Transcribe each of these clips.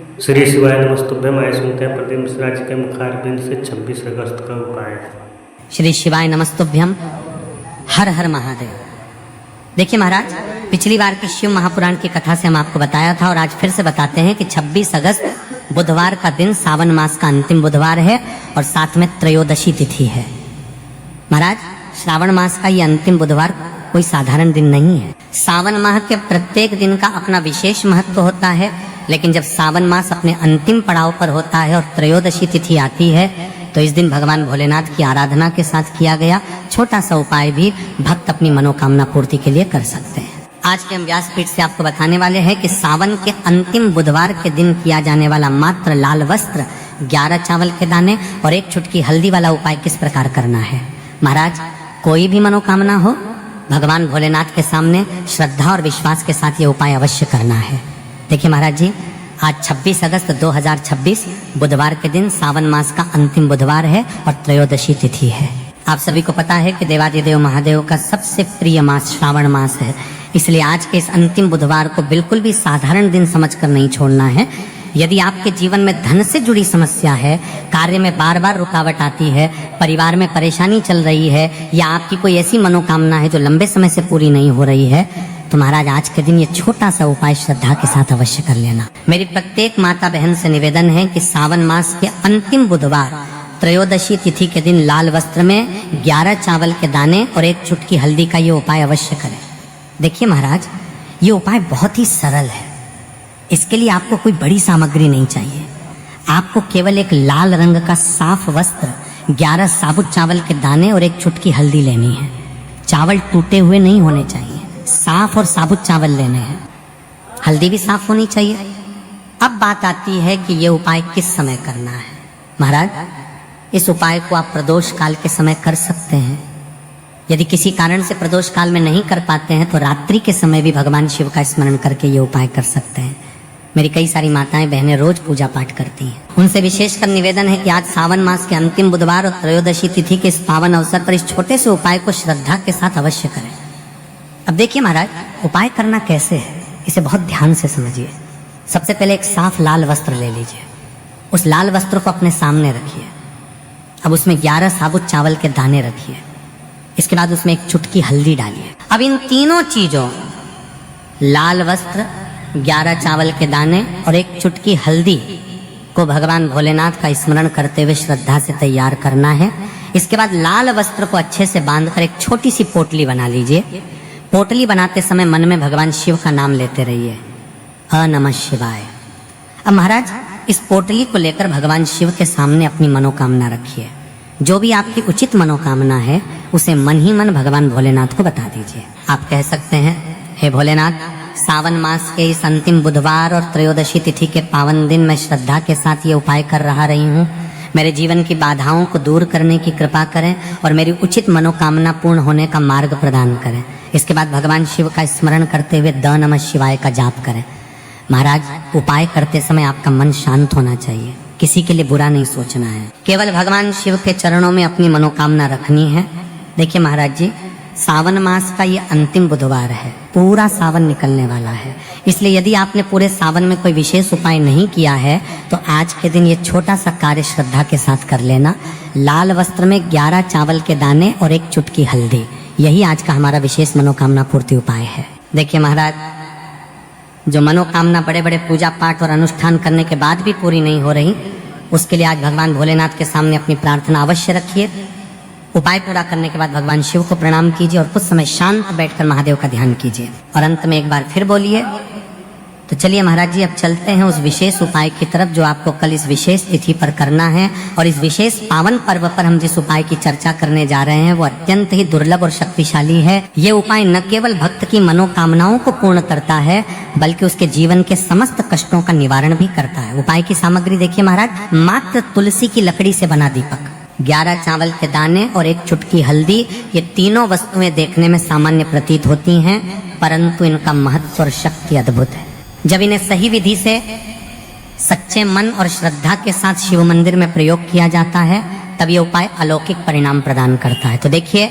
श्री शिवाय नमस्तुभ्यम। आइए सुनते हैं प्रदीप मिश्रा जी के मुखारबिंद से 26 अगस्त का उपाय। श्री शिवाय नमस्तुभ्यम। हर हर महादेव। देखिए महाराज, पिछली बार की शिव महापुराण की कथा से हम आपको बताया था और आज फिर से बताते हैं कि 26 अगस्त बुधवार का दिन सावन मास का अंतिम बुधवार है और साथ में त्रयोदशी तिथि है। महाराज, श्रावण मास का ये अंतिम बुधवार कोई साधारण दिन नहीं है। सावन माह के प्रत्येक दिन का अपना विशेष महत्व होता है, लेकिन जब सावन मास अपने अंतिम पड़ाव पर होता है और त्रयोदशी तिथि आती है तो इस दिन भगवान भोलेनाथ की आराधना के साथ किया गया छोटा सा उपाय भी भक्त अपनी मनोकामना पूर्ति के लिए कर सकते हैं। आज के हम व्यासपीठ से आपको बताने वाले हैं कि सावन के अंतिम बुधवार के दिन किया जाने वाला मात्र लाल वस्त्र, 11 चावल के दाने और 1 चुटकी हल्दी वाला उपाय किस प्रकार करना है। महाराज, कोई भी मनोकामना हो, भगवान भोलेनाथ के सामने श्रद्धा और विश्वास के साथ ये उपाय अवश्य करना है। देखिए महाराज जी, आज 26 अगस्त 2026 बुधवार के दिन सावन मास का अंतिम बुधवार है और त्रयोदशी तिथि है। आप सभी को पता है कि देवादिदेव महादेव का सबसे प्रिय मास श्रावण मास है, इसलिए आज के इस अंतिम बुधवार को बिल्कुल भी साधारण दिन समझकर नहीं छोड़ना है। यदि आपके जीवन में धन से जुड़ी समस्या है, कार्य में बार बार रुकावट आती है, परिवार में परेशानी चल रही है या आपकी कोई ऐसी मनोकामना है जो लंबे समय से पूरी नहीं हो रही है, तो महाराज आज के दिन ये छोटा सा उपाय श्रद्धा के साथ अवश्य कर लेना। मेरी प्रत्येक माता बहन से निवेदन है कि सावन मास के अंतिम बुधवार त्रयोदशी तिथि के दिन लाल वस्त्र में 11 चावल के दाने और 1 चुटकी हल्दी का ये उपाय अवश्य करें। देखिए महाराज, ये उपाय बहुत ही सरल है। इसके लिए आपको कोई बड़ी सामग्री नहीं चाहिए। आपको केवल एक लाल रंग का साफ वस्त्र, 11 साबुत चावल के दाने और 1 चुटकी हल्दी लेनी है। चावल टूटे हुए नहीं होने चाहिए, साफ और साबुत चावल लेने हैं। हल्दी भी साफ होनी चाहिए। अब बात आती है कि ये उपाय किस समय करना है। महाराज, इस उपाय को आप प्रदोष काल के समय कर सकते हैं। यदि किसी कारण से प्रदोष काल में नहीं कर पाते हैं तो रात्रि के समय भी भगवान शिव का स्मरण करके ये उपाय कर सकते हैं। मेरी कई सारी माताएं बहनें रोज पूजा पाठ करती हैं। उनसे विशेषकर निवेदन है कि आज सावन मास के अंतिम बुधवार और त्रयोदशी तिथि के इस पावन अवसर पर इस छोटे से उपाय को श्रद्धा के साथ अवश्य करें। अब देखिए महाराज, उपाय करना कैसे है, इसे बहुत ध्यान से समझिए। सबसे पहले एक साफ लाल वस्त्र ले लीजिए। उस लाल वस्त्र को अपने सामने रखिए। अब उसमें 11 साबुत चावल के दाने रखिए। इसके बाद उसमें 1 चुटकी हल्दी डालिए। अब इन तीनों चीजों, लाल वस्त्र, 11 चावल के दाने और 1 चुटकी हल्दी को भगवान भोलेनाथ का स्मरण करते हुए श्रद्धा से तैयार करना है। इसके बाद लाल वस्त्र को अच्छे से बांधकर एक छोटी सी पोटली बना लीजिए। पोटली बनाते समय मन में भगवान शिव का नाम लेते रहिए, अ नमः शिवाय। अब महाराज, इस पोटली को लेकर भगवान शिव के सामने अपनी मनोकामना रखिए। जो भी आपकी उचित मनोकामना है उसे मन ही मन भगवान भोलेनाथ को बता दीजिए। आप कह सकते हैं, हे भोलेनाथ, सावन मास के इस अंतिम बुधवार और त्रयोदशी तिथि के पावन दिन मैं श्रद्धा के साथ ये उपाय कर रही हूँ। मेरे जीवन की बाधाओं को दूर करने की कृपा करें और मेरी उचित मनोकामना पूर्ण होने का मार्ग प्रदान करें। इसके बाद भगवान शिव का स्मरण करते हुए द नमः शिवाय का जाप करें। महाराज, उपाय करते समय आपका मन शांत होना चाहिए, किसी के लिए बुरा नहीं सोचना है, केवल भगवान शिव के चरणों में अपनी मनोकामना रखनी है। देखिए महाराज जी, सावन मास का ये अंतिम बुधवार है, पूरा सावन निकलने वाला है, इसलिए यदि आपने पूरे सावन में कोई विशेष उपाय नहीं किया है तो आज के दिन ये छोटा सा कार्य श्रद्धा के साथ कर लेना। लाल वस्त्र में 11 चावल के दाने और 1 चुटकी हल्दी, यही आज का हमारा विशेष मनोकामना पूर्ति उपाय है। देखिए महाराज, जो मनोकामना बड़े बड़े पूजा पाठ और अनुष्ठान करने के बाद भी पूरी नहीं हो रही, उसके लिए आज भगवान भोलेनाथ के सामने अपनी प्रार्थना अवश्य रखिए। उपाय पूरा करने के बाद भगवान शिव को प्रणाम कीजिए और कुछ समय शांत बैठकर महादेव का ध्यान कीजिए और अंत में एक बार फिर बोलिए। तो चलिए महाराज जी, अब चलते हैं उस विशेष उपाय की तरफ जो आपको कल इस विशेष तिथि पर करना है। और इस विशेष पावन पर्व पर हम जिस उपाय की चर्चा करने जा रहे हैं वो अत्यंत ही दुर्लभ और शक्तिशाली है। ये उपाय न केवल भक्त की मनोकामनाओं को पूर्ण करता है बल्कि उसके जीवन के समस्त कष्टों का निवारण भी करता है। उपाय की सामग्री देखिए महाराज, मात्र तुलसी की लकड़ी से बना दीपक, 11 चावल के दाने और 1 चुटकी हल्दी, ये तीनों वस्तुएं देखने में सामान्य प्रतीत होती हैं परंतु इनका महत्व और शक्ति अद्भुत है। जब इन्हें सही विधि से सच्चे मन और श्रद्धा के साथ शिव मंदिर में प्रयोग किया जाता है तब ये उपाय अलौकिक परिणाम प्रदान करता है। तो देखिए,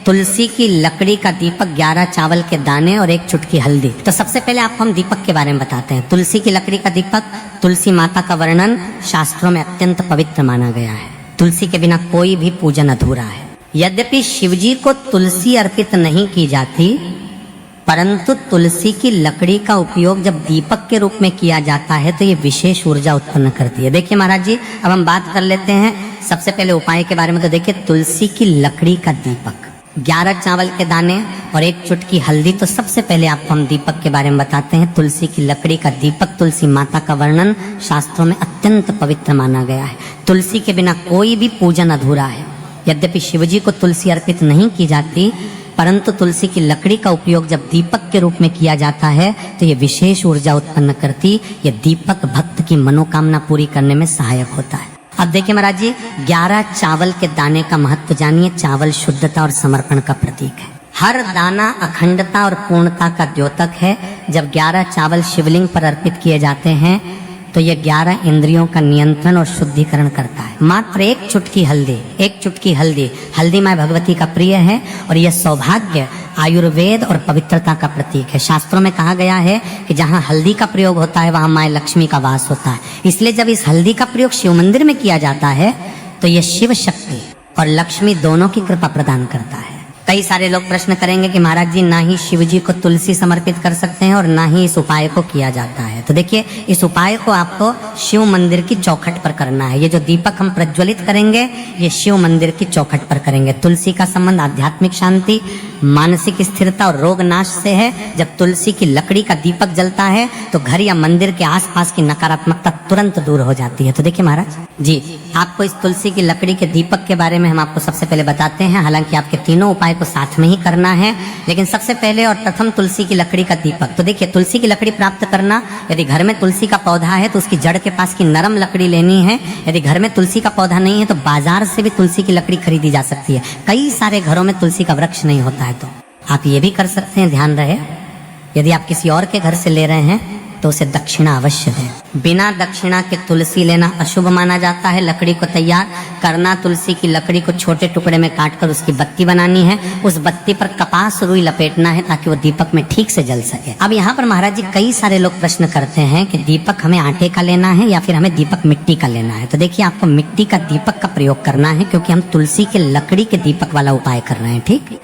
तुलसी की लकड़ी का दीपक, 11 चावल के दाने और 1 चुटकी हल्दी। तो सबसे पहले आपको हम दीपक के बारे में बताते हैं। तुलसी की लकड़ी का दीपक, तुलसी माता का वर्णन शास्त्रों में अत्यंत पवित्र माना गया है। तुलसी के बिना कोई भी पूजन अधूरा है। यद्यपि शिवजी को तुलसी अर्पित नहीं की जाती, परंतु तुलसी की लकड़ी का उपयोग जब दीपक के रूप में किया जाता है तो ये विशेष ऊर्जा उत्पन्न करती है। देखिए महाराज जी, अब हम बात कर लेते हैं सबसे पहले उपाय के बारे में। तो देखिए, तुलसी की लकड़ी का दीपक, 11 चावल के दाने और 1 चुटकी हल्दी। तो सबसे पहले आपको हम दीपक के बारे में बताते हैं। तुलसी की लकड़ी का दीपक, तुलसी माता का वर्णन शास्त्रों में अत्यंत पवित्र माना गया है। तुलसी के बिना कोई भी पूजन अधूरा है। यद्यपि शिवजी को तुलसी अर्पित नहीं की जाती, परंतु तुलसी की लकड़ी का उपयोग जब दीपक के रूप में किया जाता है तो ये विशेष ऊर्जा उत्पन्न करती। ये दीपक भक्त की मनोकामना पूरी करने में सहायक होता है। अब देखिए महाराज जी, 11 चावल के दाने का महत्व जानिए। चावल शुद्धता और समर्पण का प्रतीक है। हर दाना अखंडता और पूर्णता का द्योतक है। जब 11 चावल शिवलिंग पर अर्पित किए जाते हैं तो ये 11 इंद्रियों का नियंत्रण और शुद्धिकरण करता है। मात्र 1 चुटकी हल्दी, 1 चुटकी हल्दी, हल्दी माँ भगवती का प्रिय है और यह सौभाग्य, आयुर्वेद और पवित्रता का प्रतीक है। शास्त्रों में कहा गया है कि जहाँ हल्दी का प्रयोग होता है वहाँ माँ लक्ष्मी का वास होता है। इसलिए जब इस हल्दी का प्रयोग शिव मंदिर में किया जाता है तो यह शिव शक्ति और लक्ष्मी दोनों की कृपा प्रदान करता है। कई सारे लोग प्रश्न करेंगे कि महाराज जी, ना ही शिव जी को तुलसी समर्पित कर सकते हैं और ना ही इस उपाय को किया जाता है। तो देखिए, इस उपाय को आपको शिव मंदिर की चौखट पर करना है। ये जो दीपक हम प्रज्वलित करेंगे ये शिव मंदिर की चौखट पर करेंगे। तुलसी का संबंध आध्यात्मिक शांति, मानसिक स्थिरता और रोग नाश से है। जब तुलसी की लकड़ी का दीपक जलता है तो घर या मंदिर के आसपास की नकारात्मकता तुरंत दूर हो जाती है। तो देखिए महाराज जी, आपको इस तुलसी की लकड़ी के दीपक के बारे में हम आपको सबसे पहले बताते हैं। हालांकि आपके तीनों उपाय को साथ में ही करना है, लेकिन सबसे पहले और प्रथम तुलसी की लकड़ी का दीपक। तो देखिए, तुलसी की लकड़ी प्राप्त करना, यदि घर में तुलसी का पौधा है तो उसकी जड़ के पास की नरम लकड़ी लेनी है। यदि घर में तुलसी का पौधा नहीं है तो बाजार से भी तुलसी की लकड़ी खरीदी जा सकती है। कई सारे घरों में तुलसी का वृक्ष नहीं होता है तो आप ये भी कर सकते हैं। ध्यान रहे, यदि आप किसी और के घर से ले रहे हैं तो उसे दक्षिणा अवश्य दें। बिना दक्षिणा के तुलसी लेना अशुभ माना जाता है। लकड़ी को तैयार करना, तुलसी की लकड़ी को छोटे टुकड़े में काटकर उसकी बत्ती बनानी है। उस बत्ती पर कपास रुई लपेटना है ताकि वो दीपक में ठीक से जल सके। अब यहाँ पर महाराज जी, कई सारे लोग प्रश्न करते हैं कि दीपक हमें आटे का लेना है या फिर हमें दीपक मिट्टी का लेना है। तो देखिए, आपको मिट्टी का दीपक का प्रयोग करना है क्योंकि हम तुलसी के लकड़ी के दीपक वाला उपाय कर रहे हैं। ठीक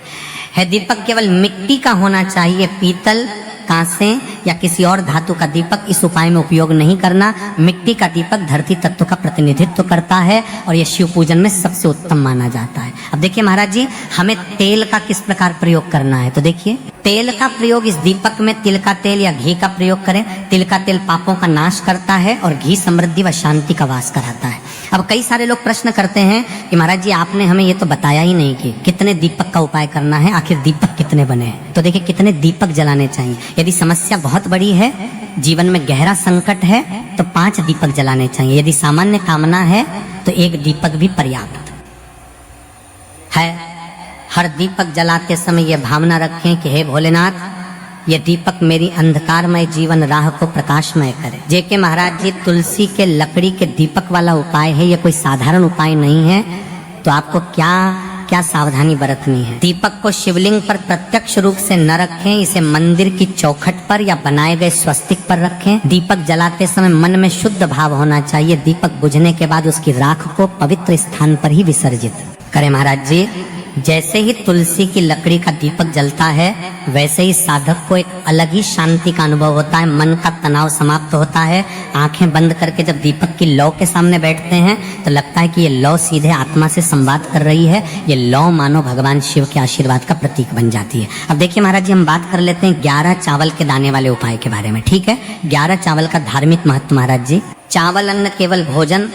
है, दीपक केवल मिट्टी का होना चाहिए। पीतल, कांसे या किसी और धातु का दीपक इस उपाय में उपयोग नहीं करना। मिट्टी का दीपक धरती तत्व का प्रतिनिधित्व करता है और यह शिव पूजन में सबसे उत्तम माना जाता है। अब देखिए महाराज जी, हमें तेल का किस प्रकार प्रयोग करना है। तो देखिए, तेल का प्रयोग इस दीपक में तिल का तेल या घी का प्रयोग करें। तिल का तेल पापों का नाश करता है और घी समृद्धि व शांति का वास कराता है। अब कई सारे लोग प्रश्न करते हैं कि महाराज जी, आपने हमें ये तो बताया ही नहीं कि कितने दीपक का उपाय करना है, आखिर दीपक कितने बने हैं। तो देखिए, कितने दीपक जलाने चाहिए। यदि समस्या बहुत बड़ी है, जीवन में गहरा संकट है, तो 5 दीपक जलाने चाहिए। यदि सामान्य कामना है तो 1 दीपक भी पर्याप्त है। हर दीपक जलाते समय यह भावना रखें कि हे भोलेनाथ, ये दीपक मेरी अंधकारमय जीवन राह को प्रकाशमय करे। जेके महाराज जी, तुलसी के लकड़ी के दीपक वाला उपाय है, ये कोई साधारण उपाय नहीं है। तो आपको क्या क्या सावधानी बरतनी है। दीपक को शिवलिंग पर प्रत्यक्ष रूप से न रखें, इसे मंदिर की चौखट पर या बनाए गए स्वस्तिक पर रखें। दीपक जलाते समय मन में शुद्ध भाव होना चाहिए। दीपक बुझने के बाद उसकी राख को पवित्र स्थान पर ही विसर्जित करें। महाराज जी, जैसे ही तुलसी की लकड़ी का दीपक जलता है वैसे ही साधक को एक अलग ही शांति का अनुभव होता है। मन का तनाव समाप्त होता है। आंखें बंद करके जब दीपक की लौ के सामने बैठते हैं तो लगता है कि ये लौ सीधे आत्मा से संवाद कर रही है। ये लौ मानो भगवान शिव के आशीर्वाद का प्रतीक बन जाती है। अब देखिए महाराज जी, हम बात कर लेते हैं 11 चावल के दाने वाले उपाय के बारे में। ठीक है, 11 चावल का धार्मिक महत्व। महाराज जी, चावल अन्न केवल भोजन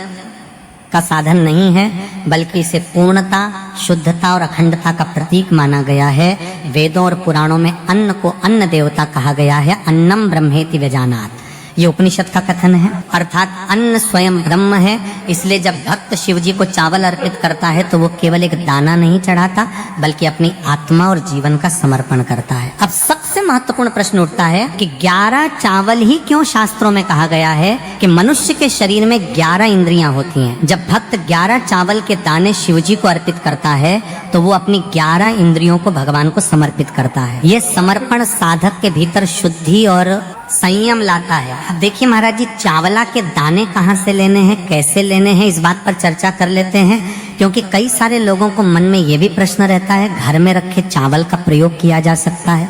का साधन नहीं है, बल्कि इसे पूर्णता, शुद्धता और अखंडता का प्रतीक माना गया है। वेदों और पुराणों में अन्न को अन्न देवता कहा गया है। अन्नम ब्रह्मेति व्यजानात्, ये उपनिषद का कथन है। अर्थात अन्न स्वयं ब्रह्म है। इसलिए जब भक्त शिव जी को चावल अर्पित करता है तो वो केवल एक दाना नहीं चढ़ाता, बल्कि अपनी आत्मा और जीवन का समर्पण करता है। अब सबसे महत्वपूर्ण प्रश्न उठता है कि 11 चावल ही क्यों शास्त्रों में कहा गया है कि मनुष्य के शरीर में 11 इंद्रियां होती हैं। जब भक्त 11 चावल के दाने शिवजी को अर्पित करता है तो वो अपनी 11 इंद्रियों को भगवान को समर्पित करता है। ये समर्पण साधक के भीतर शुद्धि और संयम लाता है। अब देखिए महाराज जी, चावला के दाने कहाँ से लेने हैं, कैसे लेने हैं, इस बात पर चर्चा कर लेते हैं, क्योंकि कई सारे लोगों को मन में ये भी प्रश्न रहता है, घर में रखे चावल का प्रयोग किया जा सकता है,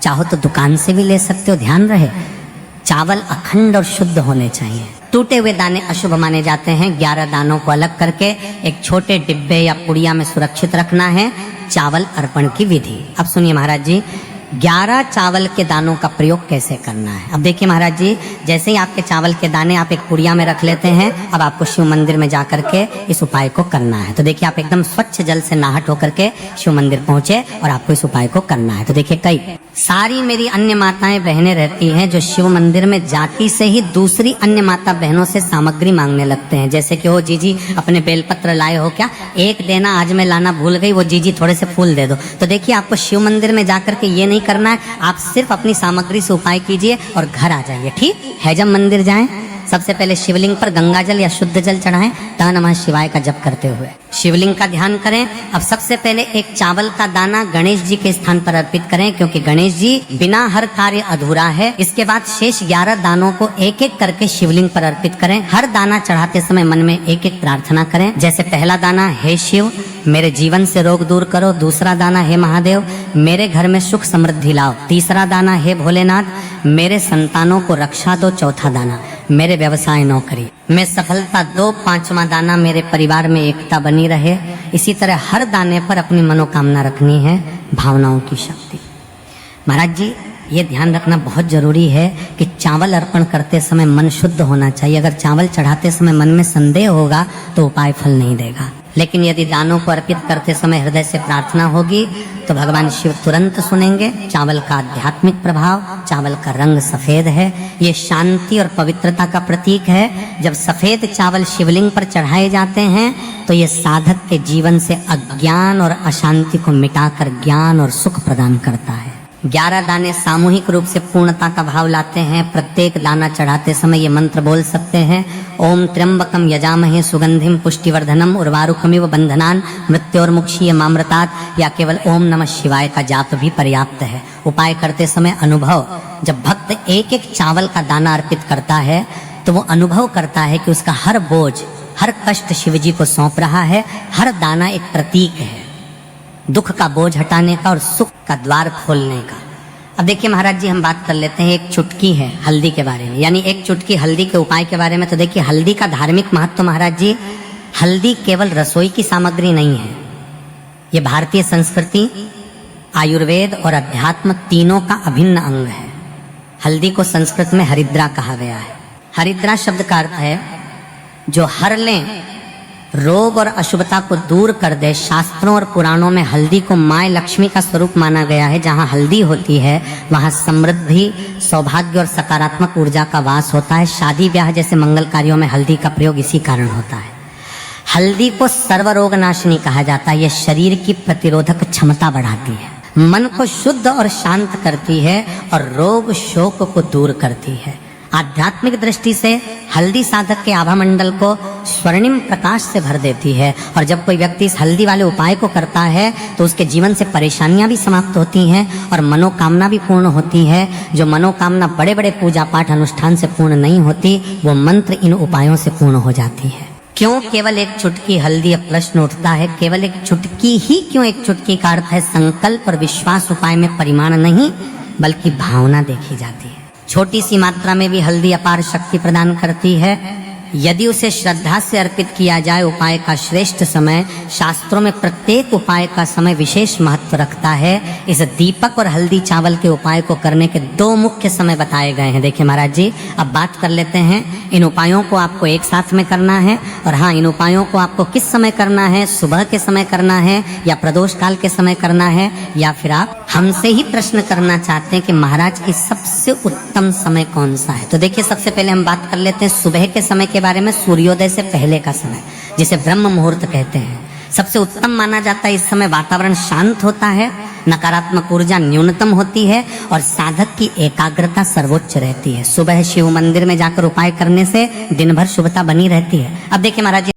चाहो तो दुकान से भी ले सकते हो। ध्यान रहे, चावल अखंड और शुद्ध होने चाहिए। टूटे हुए दाने अशुभ माने जाते हैं। 11 दानों को अलग करके एक छोटे डिब्बे या पुड़िया में सुरक्षित रखना है। चावल अर्पण की विधि अब सुनिए महाराज जी। 11 चावल के दानों का प्रयोग कैसे करना है। अब देखिए महाराज जी, जैसे ही आपके चावल के दाने आप एक पुड़िया में रख लेते हैं, अब आपको शिव मंदिर में जा करके इस उपाय को करना है। तो देखिए, आप एकदम स्वच्छ जल से नहा धो करके शिव मंदिर पहुंचे और आपको इस उपाय को करना है। तो देखिए, कई सारी मेरी अन्य माताएं बहनें रहती हैं जो शिव मंदिर में जाती से ही दूसरी अन्य माता बहनों से सामग्री मांगने लगते हैं, जैसे कि वो जीजी अपने बेलपत्र लाए हो क्या, एक देना, आज मैं लाना भूल गई, वो जीजी थोड़े से फूल दे दो। तो देखिए, आपको शिव मंदिर में जाकर के ये नहीं करना है, आप सिर्फ अपनी सामग्री से उपाय कीजिए और घर आ जाइए। ठीक है, जब मंदिर जाएं सबसे पहले शिवलिंग पर गंगा जल या शुद्ध जल चढ़ाएं, तब नमः शिवाय का जप करते हुए शिवलिंग का ध्यान करें। अब सबसे पहले एक चावल का दाना गणेश जी के स्थान पर अर्पित करें, क्योंकि गणेश जी बिना हर कार्य अधूरा है। इसके बाद शेष 11 दानों को एक एक करके शिवलिंग पर अर्पित करें। हर दाना चढ़ाते समय मन में एक एक प्रार्थना करें, जैसे पहला दाना, हे शिव मेरे जीवन से रोग दूर करो। दूसरा दाना, हे महादेव मेरे घर में सुख समृद्धि लाओ। तीसरा दाना, हे भोलेनाथ मेरे संतानों को रक्षा दो। चौथा दाना, मेरे व्यवसाय नौकरी में सफलता दो। पांचवा दाना, मेरे परिवार में एकता बनी रहे। इसी तरह हर दाने पर अपनी मनोकामना रखनी है, भावनाओं की शक्ति। महाराज जी, ये ध्यान रखना बहुत जरूरी है कि चावल अर्पण करते समय मन शुद्ध होना चाहिए। अगर चावल चढ़ाते समय मन में संदेह होगा तो उपाय फल नहीं देगा, लेकिन यदि दानों को अर्पित करते समय हृदय से प्रार्थना होगी तो भगवान शिव तुरंत सुनेंगे। चावल का आध्यात्मिक प्रभाव, चावल का रंग सफेद है, ये शांति और पवित्रता का प्रतीक है। जब सफेद चावल शिवलिंग पर चढ़ाए जाते हैं तो ये साधक के जीवन से अज्ञान और अशांति को मिटाकर ज्ञान और सुख प्रदान करता है। 11 दाने सामूहिक रूप से पूर्णता का भाव लाते हैं। प्रत्येक दाना चढ़ाते समय ये मंत्र बोल सकते हैं, ओम त्र्यंबकम यजामहे सुगंधिम पुष्टिवर्धनम उर्वारुकमिव बंधनान मृत्योर्मुक्षीय मामृतात्, या केवल ओम नमः शिवाय का जाप भी पर्याप्त है। उपाय करते समय अनुभव, जब भक्त एक एक चावल का दाना अर्पित करता है तो वो अनुभव करता है कि उसका हर बोझ, हर कष्ट शिवजी को सौंप रहा है। हर दाना एक प्रतीक है दुख का बोझ हटाने का और सुख का द्वार खोलने का। अब देखिए महाराज जी, हम बात कर लेते हैं एक चुटकी है हल्दी के बारे में, यानी एक चुटकी हल्दी के उपाय के बारे में। तो देखिए, हल्दी का धार्मिक महत्व महाराज जी, हल्दी केवल रसोई की सामग्री नहीं है, ये भारतीय संस्कृति, आयुर्वेद और अध्यात्म तीनों का अभिन्न अंग है। हल्दी को संस्कृत में हरिद्रा कहा गया है। हरिद्रा शब्द का अर्थ है जो हर लें, रोग और अशुभता को दूर कर दे। शास्त्रों और पुराणों में हल्दी को माँ लक्ष्मी का स्वरूप माना गया है। जहाँ हल्दी होती है वहाँ समृद्धि, सौभाग्य और सकारात्मक ऊर्जा का वास होता है। शादी ब्याह जैसे मंगल कार्यों में हल्दी का प्रयोग इसी कारण होता है। हल्दी को सर्वरोग नाशिनी कहा जाता है। यह शरीर की प्रतिरोधक क्षमता बढ़ाती है, मन को शुद्ध और शांत करती है और रोग शोक को दूर करती है। आध्यात्मिक दृष्टि से हल्दी साधक के आभा मंडल को स्वर्णिम प्रकाश से भर देती है। और जब कोई व्यक्ति इस हल्दी वाले उपाय को करता है तो उसके जीवन से परेशानियां भी समाप्त होती हैं और मनोकामना भी पूर्ण होती है। जो मनोकामना बड़े बड़े पूजा पाठ अनुष्ठान से पूर्ण नहीं होती, वो मंत्र इन उपायों से पूर्ण हो जाती है। क्यों केवल एक चुटकी हल्दी? अब प्रश्न उठता है, केवल एक चुटकी ही क्यों? एक चुटकी का अर्थ है संकल्प और विश्वास। उपाय में परिमाण नहीं बल्कि भावना देखी जाती है। छोटी सी मात्रा में भी हल्दी अपार शक्ति प्रदान करती है। यदि उसे श्रद्धा से अर्पित किया जाए, उपाय का श्रेष्ठ समय, शास्त्रों में प्रत्येक उपाय का समय विशेष महत्व रखता है। इस दीपक और हल्दी चावल के उपाय को करने के 2 मुख्य समय बताए गए हैं। देखिए महाराज जी, अब बात कर लेते हैं, इन उपायों को आपको एक साथ में करना है। और हाँ, इन उपायों को आपको किस समय करना है? सुबह के समय करना है या प्रदोष काल के समय करना है, या फिर आप हमसे ही प्रश्न करना चाहते हैं कि महाराज की सबसे उत्तम समय कौन सा है? तो देखिए, सबसे पहले हम बात कर लेते हैं सुबह के समय के बारे में। सूर्योदय से पहले का समय, जिसे ब्रह्म मुहूर्त कहते हैं, सबसे उत्तम माना जाता है। इस समय वातावरण शांत होता है नकारात्मक ऊर्जा न्यूनतम होती है और साधक की एकाग्रता सर्वोच्च रहती है। सुबह शिव मंदिर में जाकर उपाय करने से दिन भर शुभता बनी रहती है। अब देखिए महाराज जी